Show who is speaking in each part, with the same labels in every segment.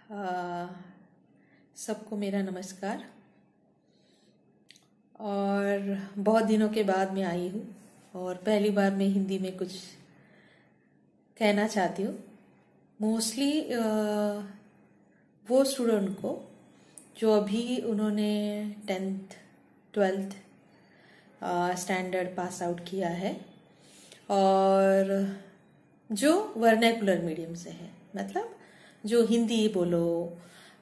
Speaker 1: आ, सबको मेरा नमस्कार। और बहुत दिनों के बाद मैं आई हूँ और पहली बार मैं हिंदी में कुछ कहना चाहती हूँ। मोस्टली वो स्टूडेंट को जो अभी उन्होंने 10th 12th standard pass out किया है और जो वर्नैकुलर मीडियम से है, मतलब जो हिंदी बोलो,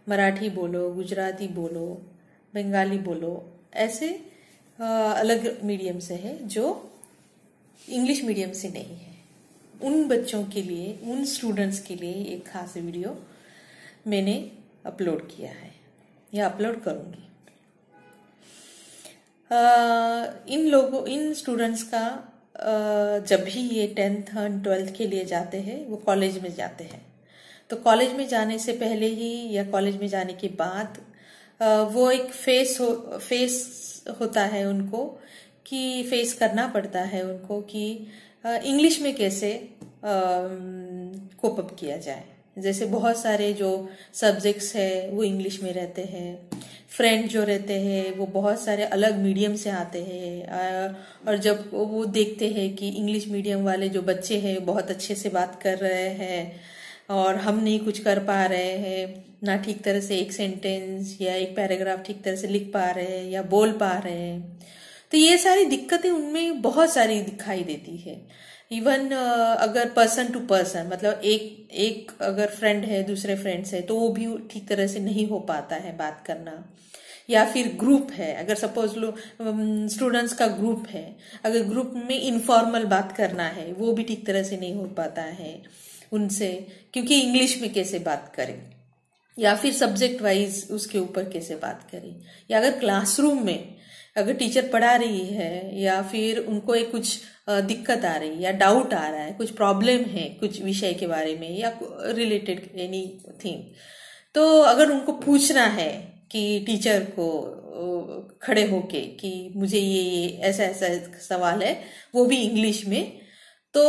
Speaker 1: मराठी बोलो, गुजराती बोलो, बंगाली बोलो, ऐसे अलग मीडियम से है, जो इंग्लिश मीडियम से नहीं है। उन बच्चों के लिए, उन स्टूडेंट्स के लिए एक खास वीडियो मैंने अपलोड किया है या अपलोड करूंगी। इन स्टूडेंट्स का जब भी ये 10th और 12th के लिए जाते हैं, वो कॉलेज में जाते हैं, तो कॉलेज में जाने से पहले ही या कॉलेज में जाने के बाद वो एक फेस होता है उनको, कि फेस करना पड़ता है उनको कि इंग्लिश में कैसे कोप अप किया जाए। जैसे बहुत सारे जो सब्जेक्ट्स है वो इंग्लिश में रहते हैं, फ्रेंड जो रहते हैं वो बहुत सारे अलग मीडियम से आते हैं, और जब वो देखते हैं कि इंग्लिश मीडियम वाले जो बच्चे हैं बहुत अच्छे से बात कर रहे हैं और हम नहीं कुछ कर पा रहे हैं, ना ठीक तरह से एक सेंटेंस या एक पैराग्राफ ठीक तरह से लिख पा रहे हैं या बोल पा रहे हैं, तो ये सारी दिक्कतें उनमें बहुत सारी दिखाई देती है। इवन अगर पर्सन टू पर्सन, मतलब एक अगर फ्रेंड है दूसरे फ्रेंड से, तो वो भी ठीक तरह से नहीं हो पाता है बात करना। या फिर ग्रुप है, अगर सपोज लो स्टूडेंट्स का ग्रुप है, अगर ग्रुप में इनफॉर्मल बात करना है वो भी ठीक तरह से नहीं हो पाता है उनसे, क्योंकि इंग्लिश में कैसे बात करें, या फिर सब्जेक्ट वाइज उसके ऊपर कैसे बात करें, या अगर क्लासरूम में अगर टीचर पढ़ा रही है या फिर उनको एक कुछ दिक्कत आ रही है या डाउट आ रहा है, कुछ प्रॉब्लम है कुछ विषय के बारे में या रिलेटेड एनीथिंग, तो अगर उनको पूछना है कि टीचर को खड़े होके कि मुझे ये ऐसा ऐसा सवाल है, वो भी इंग्लिश में, तो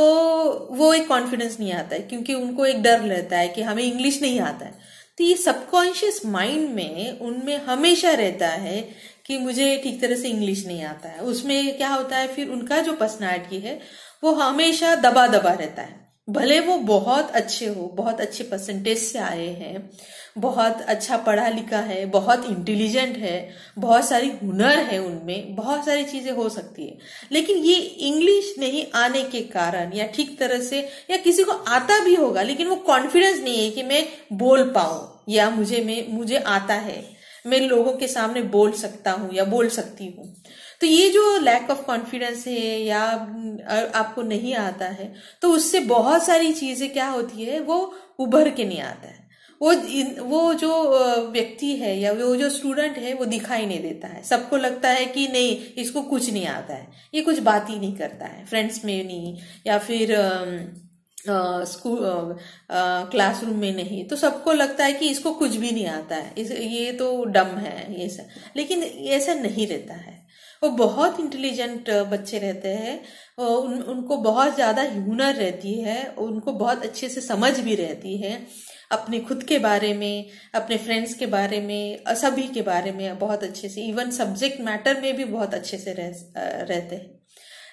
Speaker 1: वो एक कॉन्फिडेंस नहीं आता है, क्योंकि उनको एक डर रहता है कि हमें इंग्लिश नहीं आता है। तो ये सबकॉन्शियस माइंड में उनमें हमेशा रहता है कि मुझे ठीक तरह से इंग्लिश नहीं आता है। उसमें क्या होता है, फिर उनका जो पर्सनालिटी है वो हमेशा दबा दबा रहता है। भले वो बहुत अच्छे हो, बहुत अच्छे परसेंटेज से आए हैं, बहुत अच्छा पढ़ा लिखा है, बहुत इंटेलिजेंट है, बहुत सारी हुनर है उनमें, बहुत सारी चीजें हो सकती है, लेकिन ये इंग्लिश नहीं आने के कारण, या ठीक तरह से, या किसी को आता भी होगा लेकिन वो कॉन्फिडेंस नहीं है कि मैं बोल पाऊं या मुझे आता है, मैं लोगों के सामने बोल सकता हूं या बोल सकती हूँ। तो ये जो लैक ऑफ कॉन्फिडेंस है या आपको नहीं आता है, तो उससे बहुत सारी चीजें क्या होती है, वो उभर के नहीं आता है। वो जो व्यक्ति है या वो जो स्टूडेंट है वो दिखाई नहीं देता है। सबको लगता है कि नहीं, इसको कुछ नहीं आता है, ये कुछ बात ही नहीं करता है, फ्रेंड्स में नहीं, या फिर स्कूल क्लासरूम में नहीं, तो सबको लगता है कि इसको कुछ भी नहीं आता है, ये तो डम है ये सब। लेकिन ऐसा नहीं रहता है। वो बहुत इंटेलिजेंट बच्चे रहते हैं, उनको बहुत ज्यादा हुनर रहती है, उनको बहुत अच्छे से समझ भी रहती है अपने खुद के बारे में, अपने फ्रेंड्स के बारे में, सभी के बारे में बहुत अच्छे से, इवन सब्जेक्ट मैटर में भी बहुत अच्छे से रहते हैं।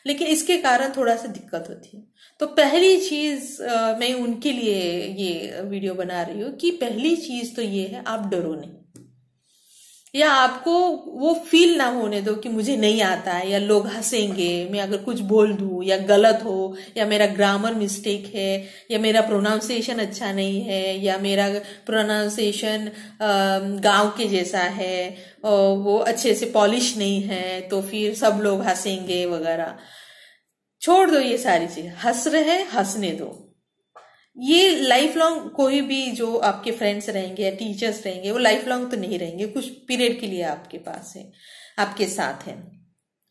Speaker 1: लेकिन इसके कारण थोड़ा सा दिक्कत होती है। तो पहली चीज मैं उनके लिए ये वीडियो बना रही हूँ कि पहली चीज तो ये है, आप डरो नहीं, या आपको वो फील ना होने दो कि मुझे नहीं आता है या लोग हंसेंगे मैं अगर कुछ बोल दूं, या गलत हो, या मेरा ग्रामर मिस्टेक है, या मेरा प्रोनाउंसिएशन अच्छा नहीं है, या मेरा प्रोनाउंसिएशन गांव के जैसा है, वो अच्छे से पॉलिश नहीं है, तो फिर सब लोग हंसेंगे वगैरह। छोड़ दो ये सारी चीज, हंस रहे हंसने दो। ये लाइफ लॉन्ग, कोई भी जो आपके फ्रेंड्स रहेंगे या टीचर्स रहेंगे वो लाइफ लॉन्ग तो नहीं रहेंगे, कुछ पीरियड के लिए आपके पास है, आपके साथ है।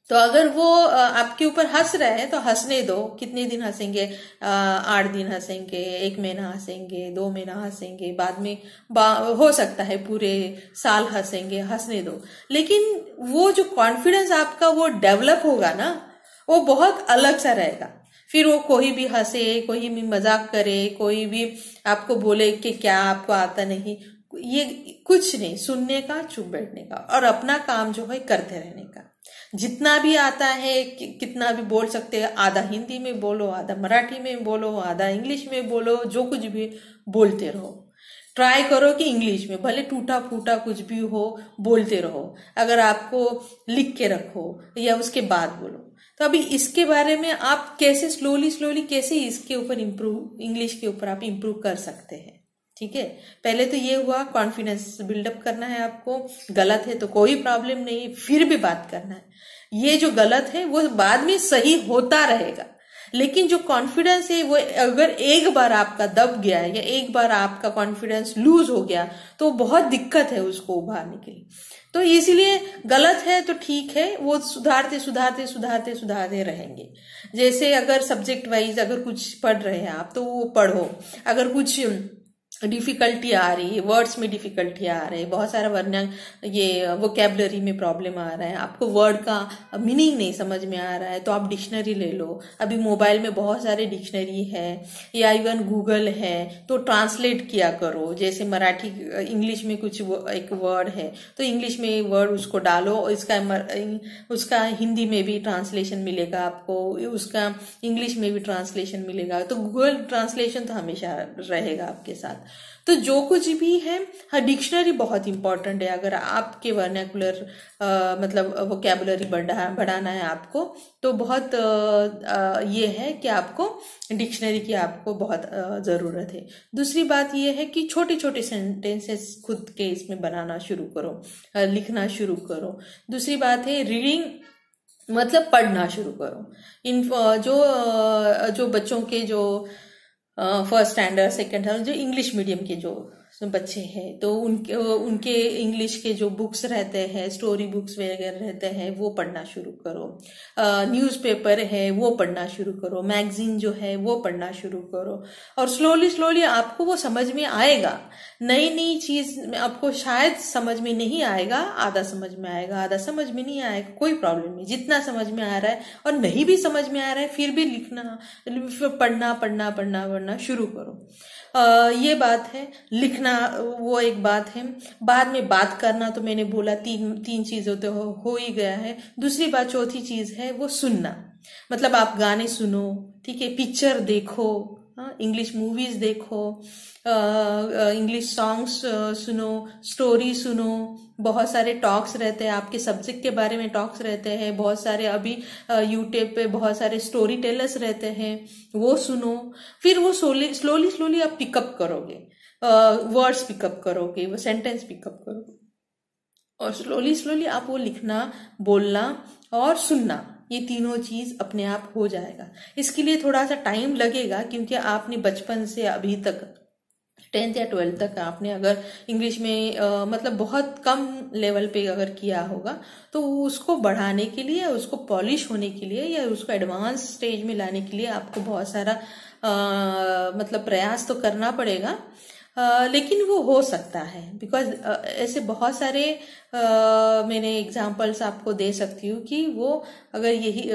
Speaker 1: तो अगर वो आपके ऊपर हंस रहे हैं तो हंसने दो। कितने दिन हंसेंगे? 8 दिन हंसेंगे, 1 महीना हंसेंगे, 2 महीना हंसेंगे, बाद में हो सकता है पूरे साल हंसेंगे, हंसने दो। लेकिन वो जो कॉन्फिडेंस आपका वो डेवलप होगा ना, वो बहुत अलग सा रहेगा। फिर वो कोई भी हंसे, कोई भी मजाक करे, कोई भी आपको बोले कि क्या आपको आता नहीं, ये कुछ नहीं, सुनने का, चुप बैठने का और अपना काम जो है करते रहने का। जितना भी आता है कितना भी बोल सकते हैं, आधा हिंदी में बोलो, आधा मराठी में बोलो, आधा इंग्लिश में बोलो, जो कुछ भी बोलते रहो। ट्राई करो कि इंग्लिश में भले टूटा फूटा कुछ भी हो बोलते रहो। अगर आपको लिख के रखो या उसके बाद बोलो। तो अभी इसके बारे में आप कैसे स्लोली कैसे इसके ऊपर इम्प्रूव, इंग्लिश के ऊपर आप इम्प्रूव कर सकते हैं। ठीक है, पहले तो ये हुआ कॉन्फिडेंस बिल्डअप करना है आपको। गलत है तो कोई प्रॉब्लम नहीं, फिर भी बात करना है। ये जो गलत है वो बाद में सही होता रहेगा, लेकिन जो कॉन्फिडेंस है वो अगर एक बार आपका दब गया या एक बार आपका कॉन्फिडेंस लूज हो गया तो बहुत दिक्कत है उसको उभारने के लिए। तो इसलिए गलत है तो ठीक है, वो सुधारते रहेंगे। जैसे अगर सब्जेक्ट वाइज अगर कुछ पढ़ रहे हैं आप तो वो पढ़ो। अगर कुछ डिफिकल्टी आ रही है, वर्ड्स में डिफिकल्टी आ रही है, बहुत सारा वरना ये वोकैबुलरी में प्रॉब्लम आ रहा है, आपको वर्ड का मीनिंग नहीं समझ में आ रहा है, तो आप डिक्शनरी ले लो। अभी मोबाइल में बहुत सारे डिक्शनरी है या इवन गूगल है, तो ट्रांसलेट किया करो। जैसे मराठी इंग्लिश में कुछ एक वर्ड है तो इंग्लिश में वर्ड उसको डालो, उसका हिंदी में भी ट्रांसलेशन मिलेगा आपको, उसका इंग्लिश में भी ट्रांसलेशन मिलेगा। तो गूगल ट्रांसलेशन तो हमेशा रहेगा आपके साथ। तो जो कुछ भी है, हाँ, डिक्शनरी बहुत इंपॉर्टेंट है। अगर आपके वर्नाकुलर मतलब वोकैबुलरी बढ़ाना है आपको, तो बहुत ये है कि आपको डिक्शनरी की आपको बहुत ज़रूरत है। दूसरी बात ये है कि छोटे छोटे सेंटेंसेस खुद के इसमें बनाना शुरू करो, लिखना शुरू करो। दूसरी बात है रीडिंग, मतलब पढ़ना शुरू करो। इन जो बच्चों के जो फर्स्ट स्टैंडर्ड सेकेंड स्टैंडर्ड जो इंग्लिश मीडियम के जो बच्चे हैं, तो उनके इंग्लिश के जो बुक्स रहते हैं, स्टोरी बुक्स वगैरह रहते हैं, वो पढ़ना शुरू करो। न्यूज़पेपर है वो पढ़ना शुरू करो, मैगजीन जो है वो पढ़ना शुरू करो। और स्लोली आपको वो समझ में आएगा। नई चीज आपको शायद समझ में नहीं आएगा, आधा समझ में आएगा, आधा समझ में नहीं आएगा, कोई प्रॉब्लम नहीं। जितना समझ में आ रहा है और नहीं भी समझ में आ रहा है फिर भी लिखना, पढ़ना शुरू करो। ये बात है। लिखना वो एक बात है। बाद में बात करना तो मैंने बोला तीन चीजों तो हो ही गया है। दूसरी बात, चौथी चीज है वो सुनना। मतलब आप गाने सुनो, ठीक है, पिक्चर देखो, इंग्लिश मूवीज देखो, इंग्लिश सॉन्ग्स सुनो, स्टोरी सुनो। बहुत सारे टॉक्स रहते हैं, आपके सब्जेक्ट के बारे में टॉक्स रहते हैं बहुत सारे। अभी यूट्यूब पे बहुत सारे स्टोरी टेलर्स रहते हैं, वो सुनो। फिर वो स्लोली आप पिकअप करोगे, वर्ड्स पिकअप करोगे, वो सेंटेंस पिकअप करोगे, और स्लोली आप वो लिखना, बोलना और सुनना, ये तीनों चीज अपने आप हो जाएगा। इसके लिए थोड़ा सा टाइम लगेगा, क्योंकि आपने बचपन से अभी तक 10th या 12th तक आपने अगर इंग्लिश में मतलब बहुत कम लेवल पे अगर किया होगा, तो उसको बढ़ाने के लिए, उसको पॉलिश होने के लिए या उसको एडवांस स्टेज में लाने के लिए आपको बहुत सारा मतलब प्रयास तो करना पड़ेगा। लेकिन वो हो सकता है, बिकॉज ऐसे बहुत सारे मैंने एग्जांपल्स आपको दे सकती हूँ कि वो अगर यही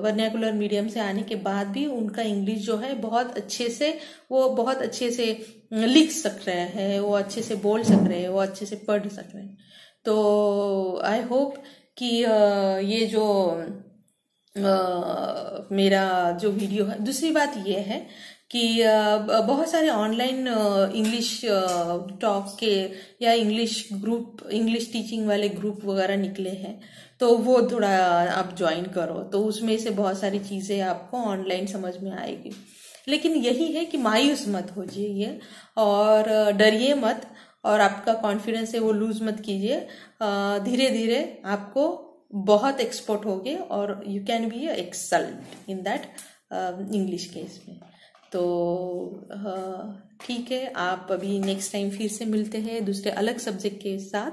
Speaker 1: वर्नाकुलर मीडियम से आने के बाद भी उनका इंग्लिश जो है बहुत अच्छे से लिख सक रहे हैं, वो अच्छे से बोल सक रहे हैं, वो अच्छे से पढ़ सक रहे हैं। तो आई होप कि ये जो मेरा जो वीडियो है। दूसरी बात ये है कि बहुत सारे ऑनलाइन इंग्लिश टॉक के या इंग्लिश टीचिंग वाले ग्रुप वगैरह निकले हैं, तो वो थोड़ा आप ज्वाइन करो, तो उसमें से बहुत सारी चीज़ें आपको ऑनलाइन समझ में आएगी। लेकिन यही है कि मायूस मत हो जाइए और डरिए मत, और आपका कॉन्फिडेंस है वो लूज मत कीजिए। धीरे धीरे आपको बहुत एक्सपर्ट होगे और you can be excellent in that English case में। तो ठीक है, आप अभी नेक्स्ट टाइम फिर से मिलते हैं दूसरे अलग सब्जेक्ट के साथ।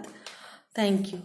Speaker 1: Thank you.